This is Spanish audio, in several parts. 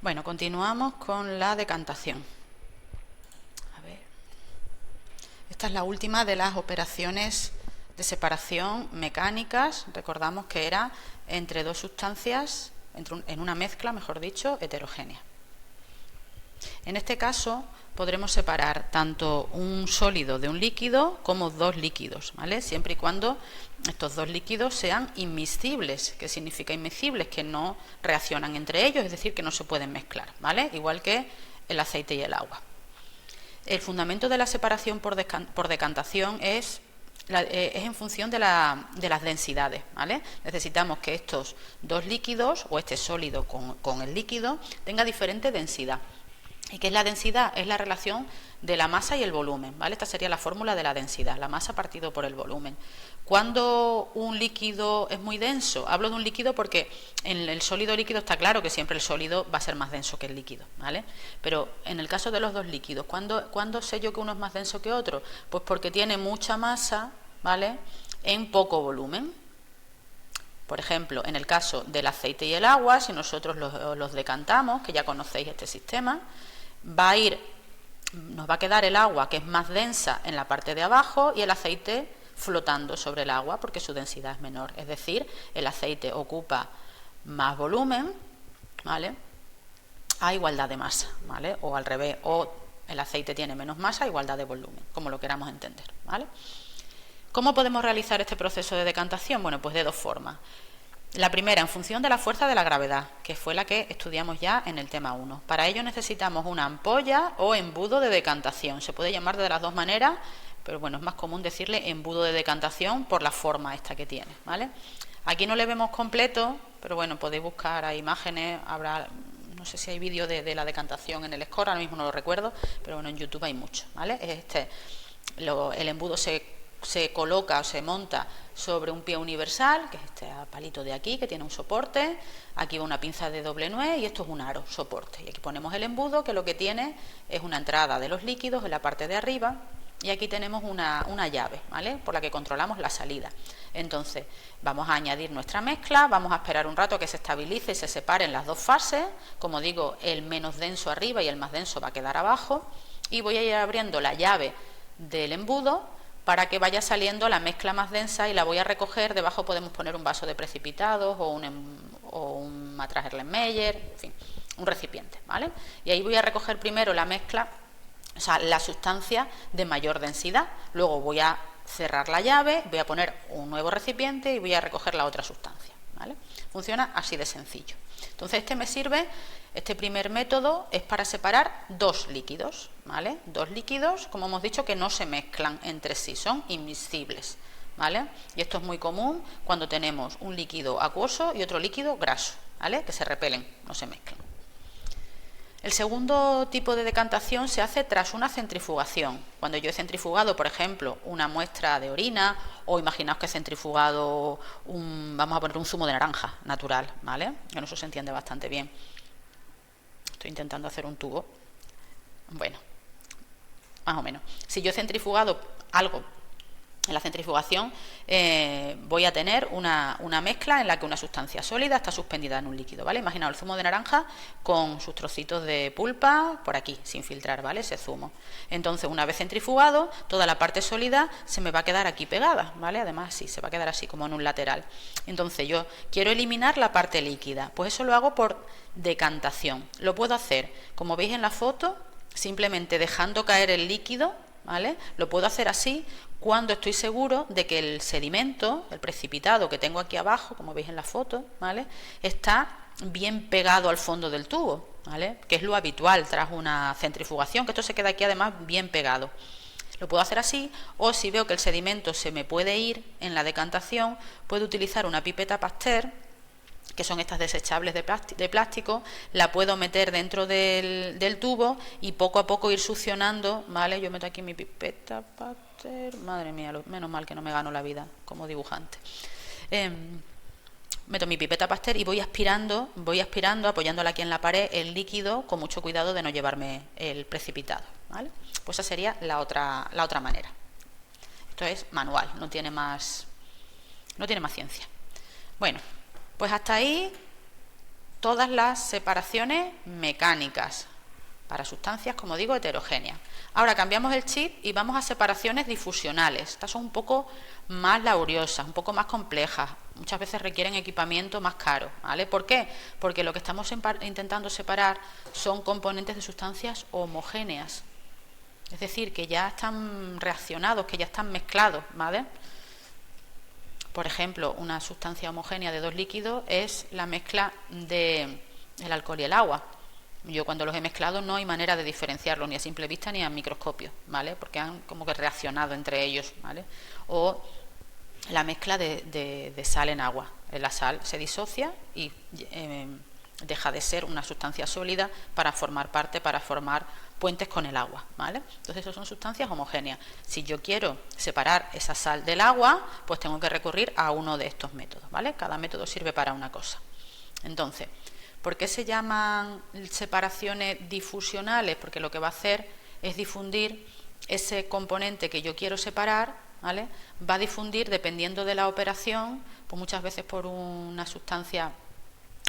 Bueno, continuamos con la decantación. A ver. Esta es la última de las operaciones de separación mecánicas. Recordamos que era entre dos sustancias, en una mezcla, mejor dicho, heterogénea. En este caso podremos separar tanto un sólido de un líquido como dos líquidos, ¿vale? Siempre y cuando estos dos líquidos sean inmiscibles. ¿Qué significa inmiscibles? Que no reaccionan entre ellos, es decir, que no se pueden mezclar, ¿vale? Igual que el aceite y el agua. El fundamento de la separación por decantación es en función de las densidades, ¿vale? Necesitamos que estos dos líquidos, o este sólido con el líquido, tenga diferente densidad. ¿Y qué es la densidad? Es la relación de la masa y el volumen, ¿vale? Esta sería la fórmula de la densidad, la masa partido por el volumen. Cuando un líquido es muy denso, hablo de un líquido porque en el sólido líquido está claro que siempre el sólido va a ser más denso que el líquido, ¿vale? Pero en el caso de los dos líquidos, ¿cuándo sé yo que uno es más denso que otro? Pues porque tiene mucha masa, ¿vale?, en poco volumen. Por ejemplo, en el caso del aceite y el agua, si nosotros los decantamos, que ya conocéis este sistema, nos va a quedar el agua que es más densa en la parte de abajo y el aceite flotando sobre el agua porque su densidad es menor. Es decir, el aceite ocupa más volumen, ¿vale?, a igualdad de masa, ¿vale? O al revés, o el aceite tiene menos masa a igualdad de volumen, como lo queramos entender, ¿vale? ¿Cómo podemos realizar este proceso de decantación? Bueno, pues de dos formas. La primera, en función de la fuerza de la gravedad, que fue la que estudiamos ya en el tema 1. Para ello necesitamos una ampolla o embudo de decantación. Se puede llamar de las dos maneras, pero bueno, es más común decirle embudo de decantación por la forma esta que tiene, ¿vale? Aquí no le vemos completo, pero bueno, podéis buscar, hay imágenes, habrá, no sé si hay vídeo de la decantación en el Score, ahora mismo no lo recuerdo, pero bueno, en YouTube hay mucho, ¿vale? El embudo se coloca o se monta sobre un pie universal, que es este palito de aquí, que tiene un soporte. Aquí va una pinza de doble nuez y esto es un aro, soporte. Y aquí ponemos el embudo, que lo que tiene es una entrada de los líquidos en la parte de arriba. Y aquí tenemos una llave, ¿vale?, por la que controlamos la salida. Entonces, vamos a añadir nuestra mezcla, vamos a esperar un rato a que se estabilice y se separen las dos fases. Como digo, el menos denso arriba y el más denso va a quedar abajo. Y voy a ir abriendo la llave del embudo para que vaya saliendo la mezcla más densa y la voy a recoger. Debajo podemos poner un vaso de precipitados o un matraz Erlenmeyer, en fin, un recipiente, ¿vale? Y ahí voy a recoger primero la mezcla, o sea, la sustancia de mayor densidad. Luego voy a cerrar la llave, voy a poner un nuevo recipiente y voy a recoger la otra sustancia, ¿vale? Funciona así de sencillo. Entonces este primer método es para separar dos líquidos, ¿vale? Dos líquidos, como hemos dicho, que no se mezclan entre sí, son inmiscibles, ¿vale? Y esto es muy común cuando tenemos un líquido acuoso y otro líquido graso, ¿vale?, que se repelen, no se mezclan. El segundo tipo de decantación se hace tras una centrifugación. Cuando yo he centrifugado, por ejemplo, una muestra de orina, o imaginaos que he centrifugado vamos a poner un zumo de naranja natural, ¿vale? Con eso se entiende bastante bien. Estoy intentando hacer un tubo. Bueno, más o menos. Si yo he centrifugado algo en la centrifugación, voy a tener una mezcla en la que una sustancia sólida está suspendida en un líquido, ¿vale? Imaginaos el zumo de naranja con sus trocitos de pulpa por aquí, sin filtrar, ¿vale?, ese zumo. Entonces, una vez centrifugado, toda la parte sólida se me va a quedar aquí pegada, ¿vale? Además, sí, se va a quedar así como en un lateral. Entonces, yo quiero eliminar la parte líquida, pues eso lo hago por decantación. Lo puedo hacer, como veis en la foto, simplemente dejando caer el líquido, ¿vale? Lo puedo hacer así cuando estoy seguro de que el sedimento, el precipitado que tengo aquí abajo, como veis en la foto, ¿vale?, está bien pegado al fondo del tubo, ¿vale?, que es lo habitual tras una centrifugación, que esto se queda aquí además bien pegado. Lo puedo hacer así, o si veo que el sedimento se me puede ir en la decantación, puedo utilizar una pipeta Pasteur, que son estas desechables de plástico, la puedo meter dentro del tubo y poco a poco ir succionando, ¿vale? Yo meto aquí mi pipeta Pasteur, madre mía, menos mal que no me gano la vida como dibujante. Meto mi pipeta Pasteur y voy aspirando, apoyándola aquí en la pared, el líquido, con mucho cuidado de no llevarme el precipitado, ¿vale? Pues esa sería la otra manera. Esto es manual, no tiene más ciencia. Bueno, pues hasta ahí todas las separaciones mecánicas para sustancias, como digo, heterogéneas. Ahora cambiamos el chip y vamos a separaciones difusionales. Estas son un poco más laboriosas, un poco más complejas. Muchas veces requieren equipamiento más caro, ¿vale? ¿Por qué? Porque lo que estamos intentando separar son componentes de sustancias homogéneas. Es decir, que ya están reaccionados, que ya están mezclados, ¿vale? Por ejemplo, una sustancia homogénea de dos líquidos es la mezcla del alcohol y el agua. Yo cuando los he mezclado no hay manera de diferenciarlos ni a simple vista ni a microscopio, ¿vale? Porque han como que reaccionado entre ellos, ¿vale? O la mezcla de sal en agua. La sal se disocia y deja de ser una sustancia sólida para formar puentes con el agua, ¿vale? Entonces, esas son sustancias homogéneas. Si yo quiero separar esa sal del agua, pues tengo que recurrir a uno de estos métodos, ¿vale? Cada método sirve para una cosa. Entonces, ¿por qué se llaman separaciones difusionales? Porque lo que va a hacer es difundir ese componente que yo quiero separar, ¿vale? Va a difundir, dependiendo de la operación, pues muchas veces por una sustancia,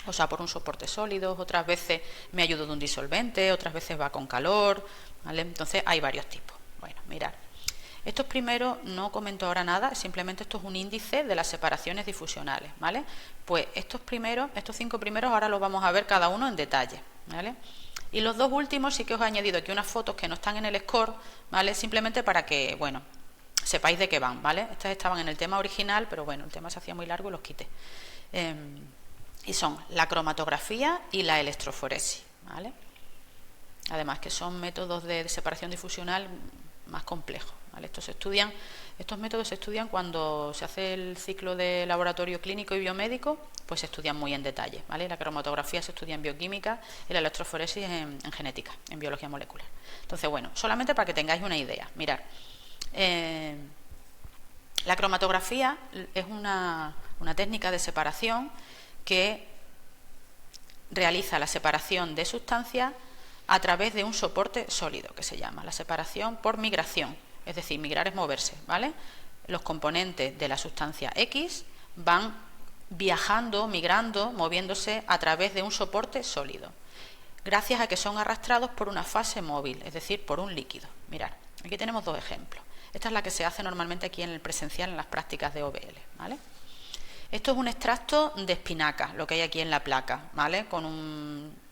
o sea, por un soporte sólido, otras veces me ayudo de un disolvente, otras veces va con calor, ¿vale? Entonces hay varios tipos. Bueno, mirad. Estos primeros no comento ahora nada, simplemente esto es un índice de las separaciones difusionales, ¿vale? Pues estos 5 primeros ahora los vamos a ver cada uno en detalle, ¿vale? Y los dos últimos sí que os he añadido aquí unas fotos que no están en el score, ¿vale? Simplemente para que, bueno, sepáis de qué van, ¿vale? Estas estaban en el tema original, pero bueno, el tema se hacía muy largo y los quité. Y son la cromatografía y la electroforesis, ¿vale? Además que son métodos de separación difusional más complejos, ¿vale? Estos métodos se estudian cuando se hace el ciclo de laboratorio clínico y biomédico, pues se estudian muy en detalle, ¿vale? La cromatografía se estudia en bioquímica y la electroforesis en genética, en biología molecular. Entonces, bueno, solamente para que tengáis una idea. Mirad, la cromatografía es una técnica de separación que realiza la separación de sustancias a través de un soporte sólido, que se llama la separación por migración. Es decir, migrar es moverse, ¿vale? Los componentes de la sustancia X van viajando, migrando, moviéndose a través de un soporte sólido, gracias a que son arrastrados por una fase móvil, es decir, por un líquido. Mirad, aquí tenemos dos ejemplos. Esta es la que se hace normalmente aquí en el presencial, en las prácticas de OBL, ¿vale? Esto es un extracto de espinaca, lo que hay aquí en la placa, ¿vale?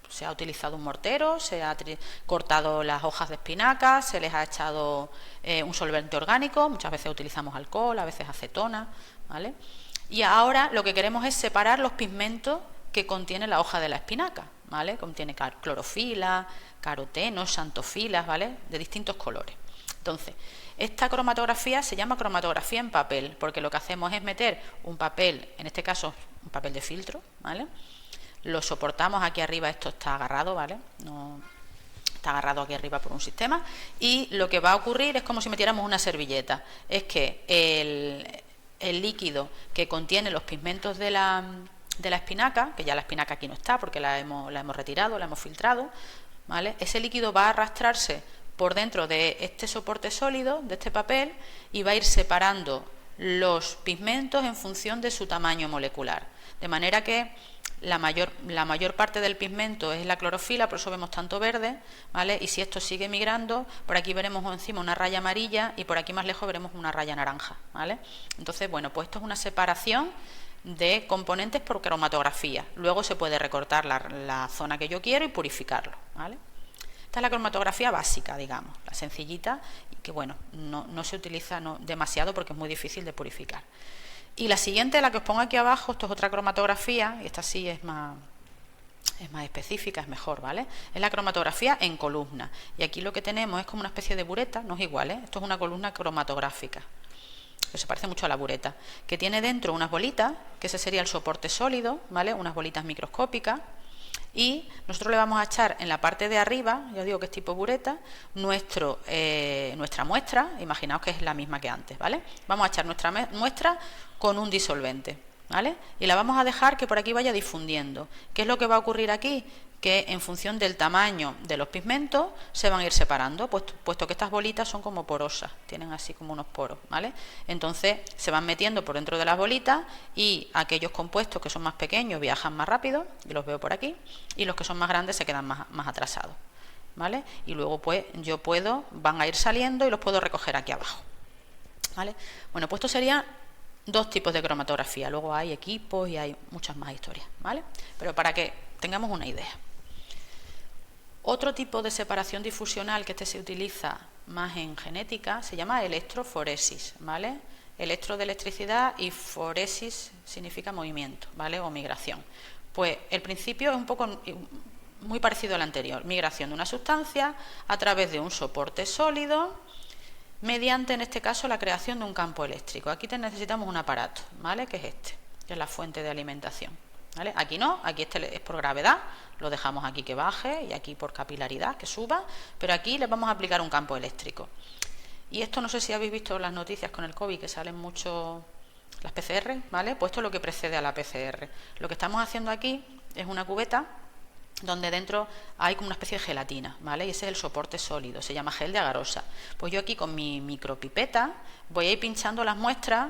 Se ha utilizado un mortero, se ha cortado las hojas de espinaca, se les ha echado un solvente orgánico, muchas veces utilizamos alcohol, a veces acetona, ¿vale? Y ahora lo que queremos es separar los pigmentos que contiene la hoja de la espinaca, ¿vale? Contiene clorofila, carotenos, xantofilas, ¿vale? De distintos colores. Entonces, esta cromatografía se llama cromatografía en papel, porque lo que hacemos es meter un papel, en este caso un papel de filtro, ¿vale? Lo soportamos aquí arriba, esto está agarrado, ¿vale? No, está agarrado aquí arriba por un sistema, y lo que va a ocurrir es como si metiéramos una servilleta, es que el líquido que contiene los pigmentos de la espinaca, que ya la espinaca aquí no está porque la hemos retirado, la hemos filtrado, ¿vale? Ese líquido va a arrastrarse por dentro de este soporte sólido, de este papel, y va a ir separando los pigmentos en función de su tamaño molecular. De manera que la mayor parte del pigmento es la clorofila, por eso vemos tanto verde, ¿vale? Y si esto sigue migrando, por aquí veremos encima una raya amarilla y por aquí más lejos veremos una raya naranja, ¿vale? Entonces, bueno, pues esto es una separación de componentes por cromatografía. Luego se puede recortar la zona que yo quiero y purificarlo, ¿vale? Esta es la cromatografía básica, digamos, la sencillita, y que bueno, no se utiliza demasiado porque es muy difícil de purificar. Y la siguiente, la que os pongo aquí abajo, esto es otra cromatografía, y esta sí es más específica, es mejor, ¿vale? Es la cromatografía en columna. Y aquí lo que tenemos es como una especie de bureta, no es igual, ¿eh? Esto es una columna cromatográfica, que se parece mucho a la bureta, que tiene dentro unas bolitas, que ese sería el soporte sólido, ¿vale? Unas bolitas microscópicas. Y nosotros le vamos a echar en la parte de arriba, ya digo que es tipo bureta, nuestra muestra, imaginaos que es la misma que antes, ¿vale? Vamos a echar nuestra muestra con un disolvente. ¿vale? Y la vamos a dejar que por aquí vaya difundiendo. ¿Qué es lo que va a ocurrir aquí? Que en función del tamaño de los pigmentos se van a ir separando, puesto que estas bolitas son como porosas, tienen así como unos poros, ¿vale? Entonces se van metiendo por dentro de las bolitas y aquellos compuestos que son más pequeños viajan más rápido, y los veo por aquí, y los que son más grandes se quedan más atrasados, ¿vale? Y luego pues van a ir saliendo y los puedo recoger aquí abajo, ¿vale? Bueno, pues esto serían dos tipos de cromatografía, luego hay equipos y hay muchas más historias, ¿vale? Pero para que tengamos una idea. Otro tipo de separación difusional que se utiliza más en genética se llama electroforesis, ¿vale? Electro de electricidad y foresis significa movimiento, ¿vale? O migración. Pues el principio es un poco muy parecido al anterior, migración de una sustancia a través de un soporte sólido mediante, en este caso, la creación de un campo eléctrico. Aquí necesitamos un aparato, ¿vale? Que es este, que es la fuente de alimentación, ¿vale? Aquí no, aquí este es por gravedad, lo dejamos aquí que baje y aquí por capilaridad que suba, pero aquí le vamos a aplicar un campo eléctrico. Y esto no sé si habéis visto las noticias con el COVID que salen mucho las PCR, ¿vale? Pues esto es lo que precede a la PCR. Lo que estamos haciendo aquí es una cubeta donde dentro hay como una especie de gelatina, ¿vale? Y ese es el soporte sólido, se llama gel de agarosa. Pues yo aquí con mi micropipeta voy a ir pinchando las muestras,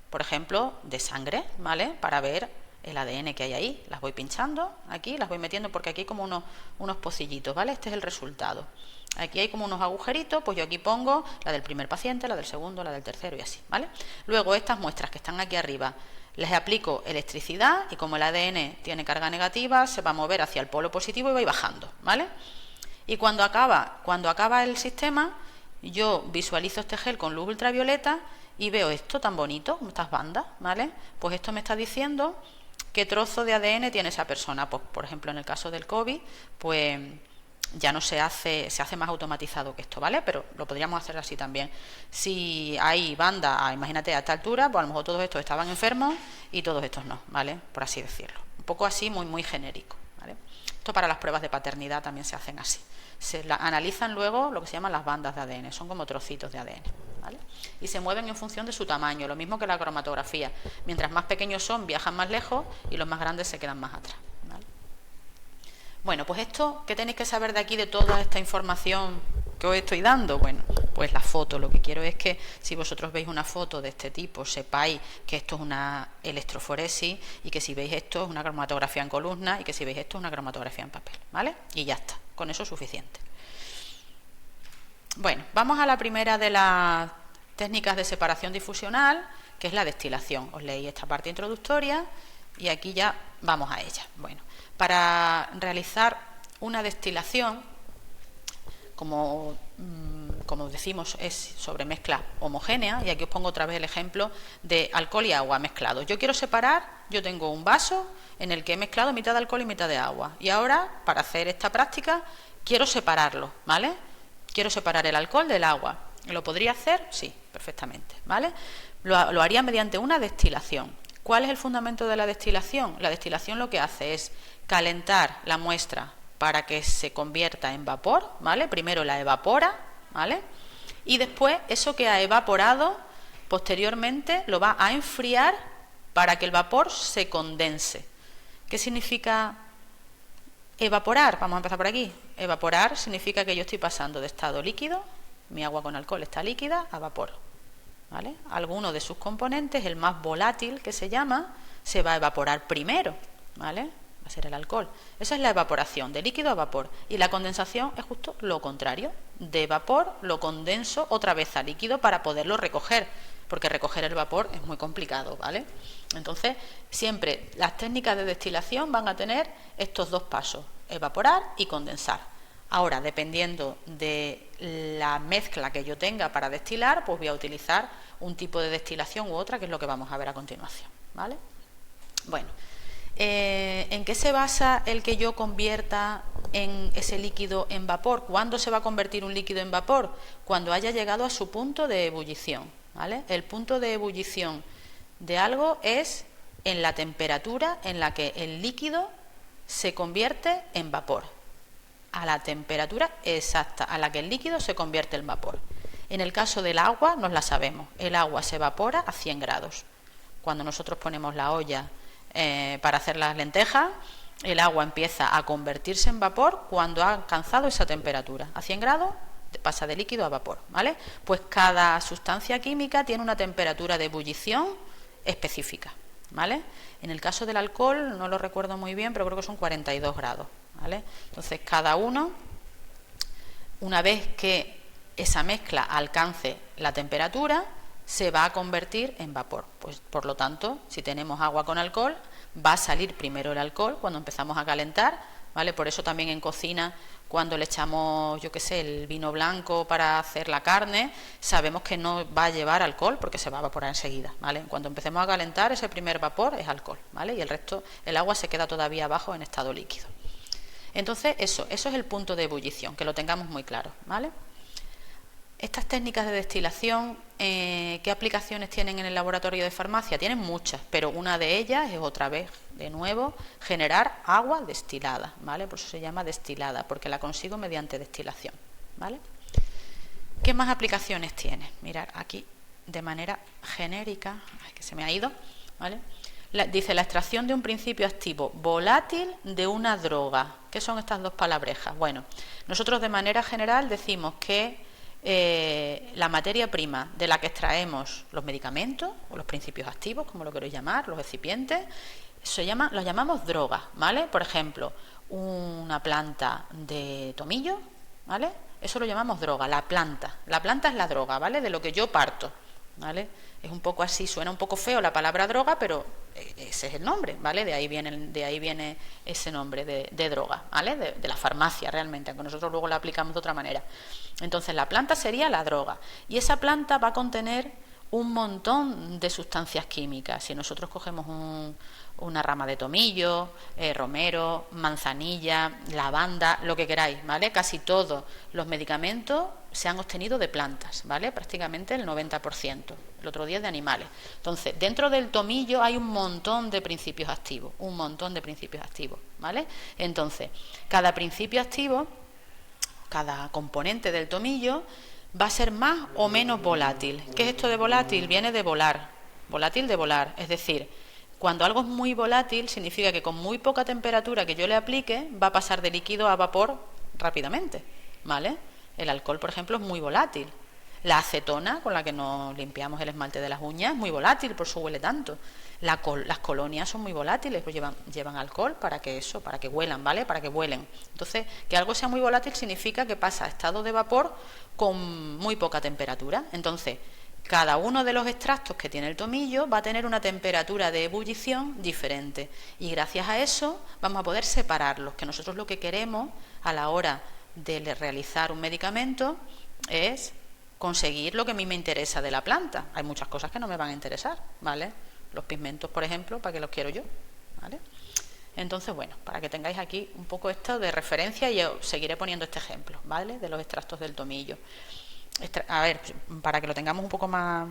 por ejemplo, de sangre, ¿vale? Para ver el ADN que hay ahí, las voy pinchando aquí, las voy metiendo porque aquí hay como unos pocillitos, ¿vale? Este es el resultado. Aquí hay como unos agujeritos, pues yo aquí pongo la del primer paciente, la del segundo, la del tercero y así, ¿vale? Luego estas muestras que están aquí arriba, les aplico electricidad y como el ADN tiene carga negativa, se va a mover hacia el polo positivo y va a ir bajando, ¿vale? Y cuando acaba el sistema, yo visualizo este gel con luz ultravioleta y veo esto tan bonito, estas bandas, ¿vale? Pues esto me está diciendo qué trozo de ADN tiene esa persona. Pues, por ejemplo, en el caso del COVID, pues ya no se hace más automatizado que esto, ¿vale? Pero lo podríamos hacer así también. Si hay bandas, imagínate, a esta altura, pues a lo mejor todos estos estaban enfermos y todos estos no, ¿vale? Por así decirlo. Un poco así, muy genérico, ¿vale? Esto para las pruebas de paternidad también se hacen así. Se analizan luego lo que se llaman las bandas de ADN, son como trocitos de ADN, ¿vale? Y se mueven en función de su tamaño, lo mismo que la cromatografía. Mientras más pequeños son, viajan más lejos y los más grandes se quedan más atrás, ¿vale? Bueno, pues esto, ¿qué tenéis que saber de aquí, de toda esta información que os estoy dando? Bueno, pues la foto, lo que quiero es que si vosotros veis una foto de este tipo, sepáis que esto es una electroforesis y que si veis esto es una cromatografía en columna y que si veis esto es una cromatografía en papel, ¿vale? Y ya está, con eso es suficiente. Bueno, vamos a la primera de las técnicas de separación difusional, que es la destilación. Os leí esta parte introductoria y aquí ya vamos a ella. Bueno, para realizar una destilación, como decimos, es sobre mezcla homogénea, y aquí os pongo otra vez el ejemplo de alcohol y agua mezclados. Yo quiero separar, yo tengo un vaso en el que he mezclado mitad de alcohol y mitad de agua, y ahora, para hacer esta práctica, quiero separarlo, ¿vale? Quiero separar el alcohol del agua. ¿Lo podría hacer? Sí, perfectamente, ¿vale? Lo haría mediante una destilación. ¿Cuál es el fundamento de la destilación? La destilación lo que hace es calentar la muestra para que se convierta en vapor, ¿vale? Primero la evapora, ¿vale? Y después eso que ha evaporado, posteriormente lo va a enfriar para que el vapor se condense. ¿Qué significa evaporar? Vamos a empezar por aquí. Evaporar significa que yo estoy pasando de estado líquido, mi agua con alcohol está líquida, a vapor, ¿vale? Alguno de sus componentes, el más volátil que se llama, se va a evaporar primero, ¿vale? Va a ser el alcohol. Esa es la evaporación, de líquido a vapor. Y la condensación es justo lo contrario. De vapor lo condenso otra vez a líquido para poderlo recoger, porque recoger el vapor es muy complicado, ¿vale? Entonces, siempre las técnicas de destilación van a tener estos dos pasos, evaporar y condensar. Ahora, dependiendo de la mezcla que yo tenga para destilar, pues voy a utilizar un tipo de destilación u otra, que es lo que vamos a ver a continuación, ¿vale? Bueno, ¿en qué se basa el que yo convierta en ese líquido en vapor? ¿Cuándo se va a convertir un líquido en vapor? Cuando haya llegado a su punto de ebullición, ¿vale? El punto de ebullición de algo es en la temperatura en la que el líquido se convierte en vapor, a la temperatura exacta a la que el líquido se convierte en vapor. En el caso del agua nos la sabemos, el agua se evapora a 100 grados. cuando nosotros ponemos la olla para hacer las lentejas, el agua empieza a convertirse en vapor cuando ha alcanzado esa temperatura. A 100 grados pasa de líquido a vapor, ¿vale? Pues cada sustancia química tiene una temperatura de ebullición específica, ¿vale? En el caso del alcohol, no lo recuerdo muy bien, pero creo que son 42 grados, ¿vale? Entonces, cada uno, una vez que esa mezcla alcance la temperatura, se va a convertir en vapor. Pues, por lo tanto, si tenemos agua con alcohol, va a salir primero el alcohol cuando empezamos a calentar, ¿vale? Por eso también en cocina, cuando le echamos, yo qué sé, el vino blanco para hacer la carne, sabemos que no va a llevar alcohol porque se va a evaporar enseguida, ¿vale? Cuando empecemos a calentar, ese primer vapor es alcohol, ¿vale? Y el resto, el agua se queda todavía abajo en estado líquido. Entonces, eso es el punto de ebullición, que lo tengamos muy claro, ¿vale? Estas técnicas de destilación, ¿qué aplicaciones tienen en el laboratorio de farmacia? Tienen muchas, pero una de ellas es otra vez, de nuevo, generar agua destilada, ¿vale? Por eso se llama destilada, porque la consigo mediante destilación, ¿vale? ¿Qué más aplicaciones tiene? Mirad aquí de manera genérica, ay, que se me ha ido, ¿vale? Dice la extracción de un principio activo volátil de una droga. ¿Qué son estas dos palabrejas? Bueno, nosotros de manera general decimos que la materia prima de la que extraemos los medicamentos o los principios activos, como lo queréis llamar, los excipientes, los llamamos drogas, ¿vale? Por ejemplo, una planta de tomillo, ¿vale? Eso lo llamamos droga, la planta es la droga, ¿vale? De lo que yo parto, ¿vale? Es un poco así, suena un poco feo la palabra droga, pero ese es el nombre, ¿vale? De ahí viene ese nombre de droga, ¿vale? De la farmacia realmente, aunque nosotros luego la aplicamos de otra manera. Entonces la planta sería la droga y esa planta va a contener un montón de sustancias químicas. Si nosotros cogemos una rama de tomillo, romero, manzanilla, lavanda, lo que queráis, ¿vale? Casi todos los medicamentos se han obtenido de plantas, ¿vale? Prácticamente el 90%, el otro 10% de animales. Entonces, dentro del tomillo hay un montón de principios activos, ¿vale? Entonces, cada principio activo, cada componente del tomillo va a ser más o menos volátil. ¿Qué es esto de volátil? Viene de volar, volátil de volar, es decir, cuando algo es muy volátil significa que con muy poca temperatura que yo le aplique va a pasar de líquido a vapor rápidamente, ¿vale? El alcohol, por ejemplo, es muy volátil. La acetona, con la que nos limpiamos el esmalte de las uñas, es muy volátil, por eso huele tanto. Las colonias son muy volátiles, pues llevan alcohol para que huelan, ¿vale? Para que huelen. Entonces, que algo sea muy volátil significa que pasa a estado de vapor con muy poca temperatura. Entonces, cada uno de los extractos que tiene el tomillo va a tener una temperatura de ebullición diferente. Y gracias a eso vamos a poder separarlos, que nosotros lo que queremos a la hora de realizar un medicamento es conseguir lo que a mí me interesa de la planta. Hay muchas cosas que no me van a interesar, ¿vale? Los pigmentos, por ejemplo, ¿para qué los quiero yo? ¿Vale? Entonces, bueno, para que tengáis aquí un poco esto de referencia, y yo seguiré poniendo este ejemplo, ¿vale? De los extractos del tomillo. A ver, para que lo tengamos un poco más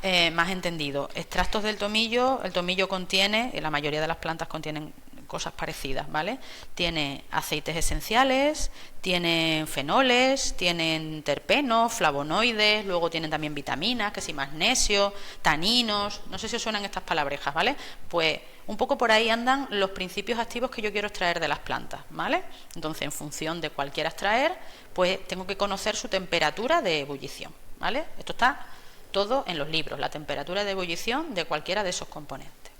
entendido. Extractos del tomillo, el tomillo contiene, la mayoría de las plantas contienen cosas parecidas, ¿vale? Tiene aceites esenciales, tienen fenoles, tienen terpenos, flavonoides, luego tienen también vitaminas, que si magnesio, taninos, no sé si os suenan estas palabrejas, ¿vale? Pues un poco por ahí andan los principios activos que yo quiero extraer de las plantas, ¿vale? Entonces, en función de cuál quiera extraer, pues tengo que conocer su temperatura de ebullición, ¿vale? Esto está todo en los libros, la temperatura de ebullición de cualquiera de esos componentes.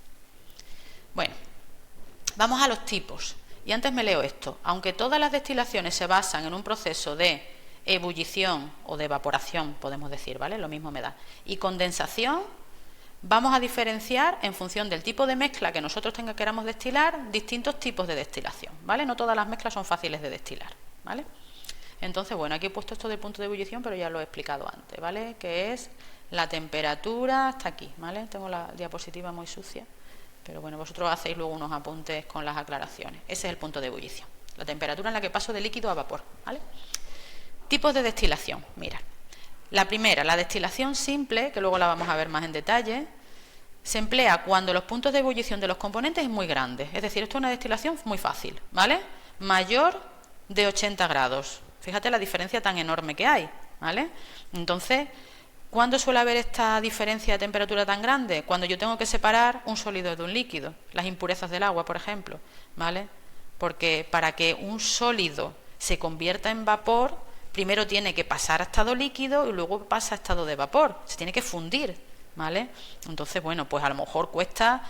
Bueno, vamos a los tipos. Y antes me leo esto. Aunque todas las destilaciones se basan en un proceso de ebullición o de evaporación, podemos decir, ¿vale? Lo mismo me da. Y condensación, vamos a diferenciar en función del tipo de mezcla que nosotros queramos destilar, distintos tipos de destilación, ¿vale? No todas las mezclas son fáciles de destilar, ¿vale? Entonces, bueno, aquí he puesto esto del punto de ebullición, pero ya lo he explicado antes, ¿vale? Que es la temperatura hasta aquí, ¿vale? Tengo la diapositiva muy sucia, pero bueno, vosotros hacéis luego unos apuntes con las aclaraciones. Ese es el punto de ebullición, la temperatura en la que paso de líquido a vapor, ¿vale? Tipos de destilación, mira. La primera, la destilación simple, que luego la vamos a ver más en detalle, se emplea cuando los puntos de ebullición de los componentes es muy grandes. Es decir, esto es una destilación muy fácil, ¿vale? Mayor de 80 grados. Fíjate la diferencia tan enorme que hay, ¿vale? Entonces, ¿Cuándo suele haber esta diferencia de temperatura tan grande? Cuando yo tengo que separar un sólido de un líquido, las impurezas del agua, por ejemplo, ¿vale? Porque para que un sólido se convierta en vapor, primero tiene que pasar a estado líquido y luego pasa a estado de vapor, se tiene que fundir, ¿vale? Entonces, bueno, pues a lo mejor cuesta,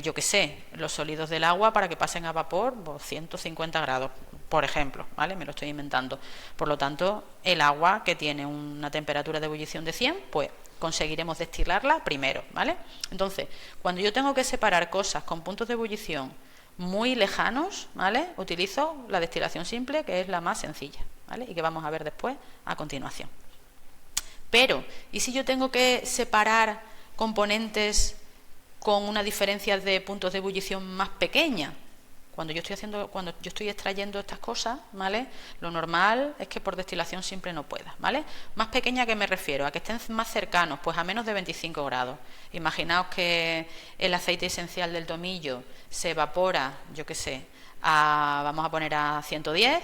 yo qué sé, los sólidos del agua para que pasen a vapor, pues 150 grados, por ejemplo, ¿vale? Me lo estoy inventando. Por lo tanto, el agua que tiene una temperatura de ebullición de 100, pues conseguiremos destilarla primero, ¿vale? Entonces, cuando yo tengo que separar cosas con puntos de ebullición muy lejanos, ¿vale? Utilizo la destilación simple, que es la más sencilla, ¿vale? Y que vamos a ver después a continuación. Pero, ¿y si yo tengo que separar componentes con una diferencia de puntos de ebullición más pequeña? Cuando yo estoy extrayendo estas cosas, ¿vale? Lo normal es que por destilación simple no pueda, ¿vale? Más pequeña, ¿a qué me refiero? A que estén más cercanos, pues a menos de 25 grados. Imaginaos que el aceite esencial del tomillo se evapora, yo qué sé, vamos a poner a 110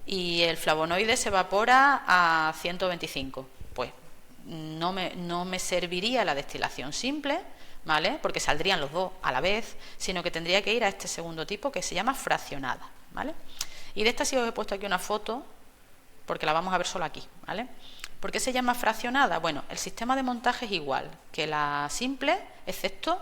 y el flavonoide se evapora a 125. Pues no me serviría la destilación simple, ¿vale? Porque saldrían los dos a la vez, sino que tendría que ir a este segundo tipo que se llama fraccionada, ¿vale? Y de esta sí os he puesto aquí una foto porque la vamos a ver solo aquí, ¿vale? ¿Por qué se llama fraccionada? Bueno, el sistema de montaje es igual que la simple, excepto,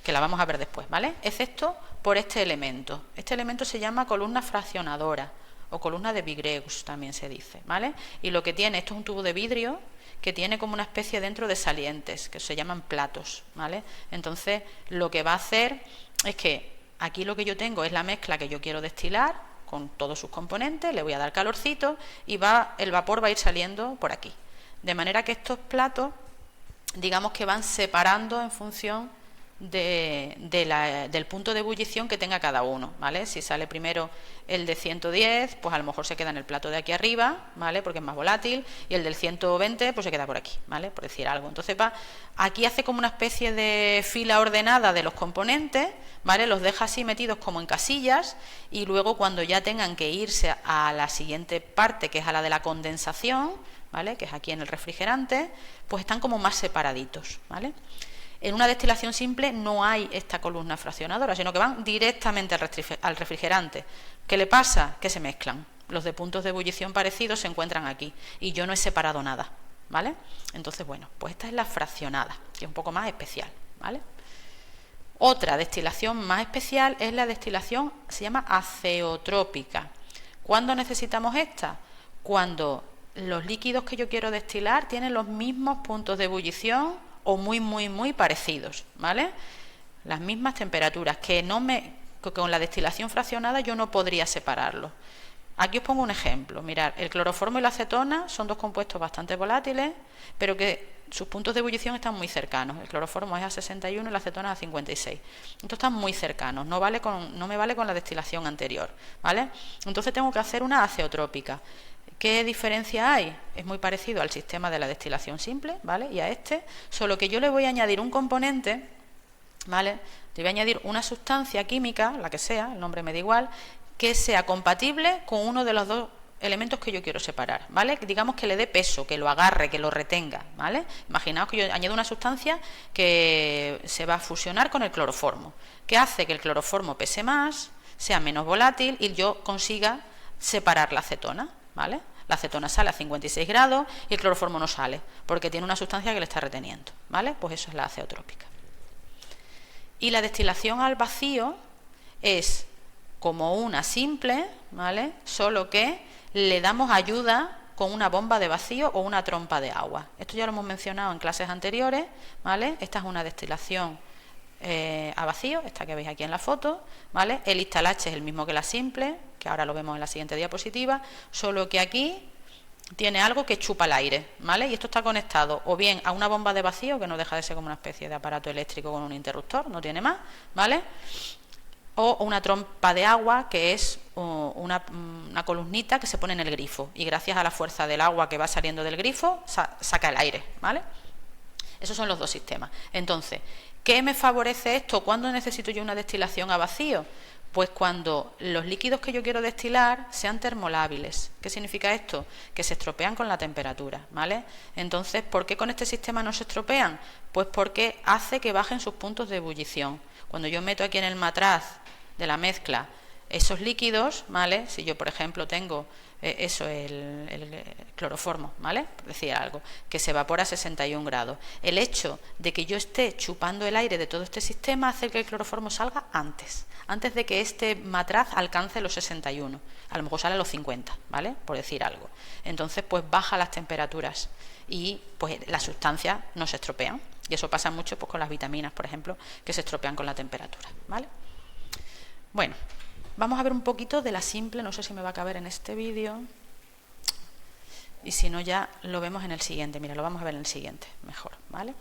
que la vamos a ver después, ¿vale? Excepto por este elemento. Este elemento se llama columna fraccionadora o columna de Vigreus también se dice, ¿vale? Y lo que tiene, esto es un tubo de vidrio que tiene como una especie dentro de salientes, que se llaman platos, ¿vale? Entonces, lo que va a hacer es que aquí lo que yo tengo es la mezcla que yo quiero destilar con todos sus componentes, le voy a dar calorcito y el vapor va a ir saliendo por aquí. De manera que estos platos, digamos que van separando en función del punto de ebullición que tenga cada uno, ¿vale? Si sale primero el de 110, pues a lo mejor se queda en el plato de aquí arriba, ¿vale? Porque es más volátil, y el del 120 pues se queda por aquí, ¿vale? Por decir algo. Entonces aquí hace como una especie de fila ordenada de los componentes, ¿vale? Los deja así metidos como en casillas y luego cuando ya tengan que irse a la siguiente parte, que es a la de la condensación, ¿vale? Que es aquí en el refrigerante, pues están como más separaditos, ¿vale? En una destilación simple no hay esta columna fraccionadora, sino que van directamente al refrigerante. ¿Qué le pasa? Que se mezclan. Los de puntos de ebullición parecidos se encuentran aquí y yo no he separado nada, ¿vale? Entonces, bueno, pues esta es la fraccionada, que es un poco más especial, ¿vale? Otra destilación más especial es la destilación, se llama azeotrópica. ¿Cuándo necesitamos esta? Cuando los líquidos que yo quiero destilar tienen los mismos puntos de ebullición o muy parecidos, ¿vale? Las mismas temperaturas, que con la destilación fraccionada yo no podría separarlos. Aquí os pongo un ejemplo. Mirad, el cloroformo y la acetona son dos compuestos bastante volátiles, pero que sus puntos de ebullición están muy cercanos. El cloroformo es a 61 y la acetona a 56. Entonces están muy cercanos, no me vale con la destilación anterior, ¿vale? Entonces tengo que hacer una azeotrópica. ¿Qué diferencia hay? Es muy parecido al sistema de la destilación simple, ¿vale? Y a este, solo que yo le voy a añadir un componente, ¿vale? Le voy a añadir una sustancia química, la que sea, el nombre me da igual, que sea compatible con uno de los dos elementos que yo quiero separar, ¿vale? Digamos que le dé peso, que lo agarre, que lo retenga, ¿vale? Imaginaos que yo añado una sustancia que se va a fusionar con el cloroformo, que hace que el cloroformo pese más, sea menos volátil y yo consiga separar la acetona, ¿vale? La acetona sale a 56 grados y el cloroformo no sale, porque tiene una sustancia que le está reteniendo, ¿vale? Pues eso es la azeotrópica. Y la destilación al vacío es como una simple, ¿vale? Solo que le damos ayuda con una bomba de vacío o una trompa de agua. Esto ya lo hemos mencionado en clases anteriores, ¿vale? Esta es una destilación a vacío, esta que veis aquí en la foto, ¿vale? El Instalache es el mismo que la simple, que ahora lo vemos en la siguiente diapositiva, solo que aquí tiene algo que chupa el aire, ¿vale? Y esto está conectado o bien a una bomba de vacío, que no deja de ser como una especie de aparato eléctrico con un interruptor, no tiene más, ¿vale? O una trompa de agua, que es una columnita que se pone en el grifo y gracias a la fuerza del agua que va saliendo del grifo saca el aire, ¿vale? Esos son los dos sistemas. Entonces, ¿qué me favorece esto? ¿Cuándo necesito yo una destilación a vacío? Pues cuando los líquidos que yo quiero destilar sean termolábiles. ¿Qué significa esto? Que se estropean con la temperatura, ¿vale? Entonces, ¿por qué con este sistema no se estropean? Pues porque hace que bajen sus puntos de ebullición. Cuando yo meto aquí en el matraz de la mezcla esos líquidos, ¿vale? Si yo, por ejemplo, tengo el cloroformo, ¿vale? Por decir algo, que se evapora a 61 grados. El hecho de que yo esté chupando el aire de todo este sistema hace que el cloroformo salga antes de que este matraz alcance los 61. A lo mejor sale a los 50, ¿vale? Por decir algo. Entonces, pues baja las temperaturas y pues las sustancias no se estropean. Y eso pasa mucho pues con las vitaminas, por ejemplo, que se estropean con la temperatura, ¿vale? Bueno, vamos a ver un poquito de la simple, no sé si me va a caber en este vídeo, y si no ya lo vemos en el siguiente. Mira, lo vamos a ver en el siguiente, mejor, ¿vale?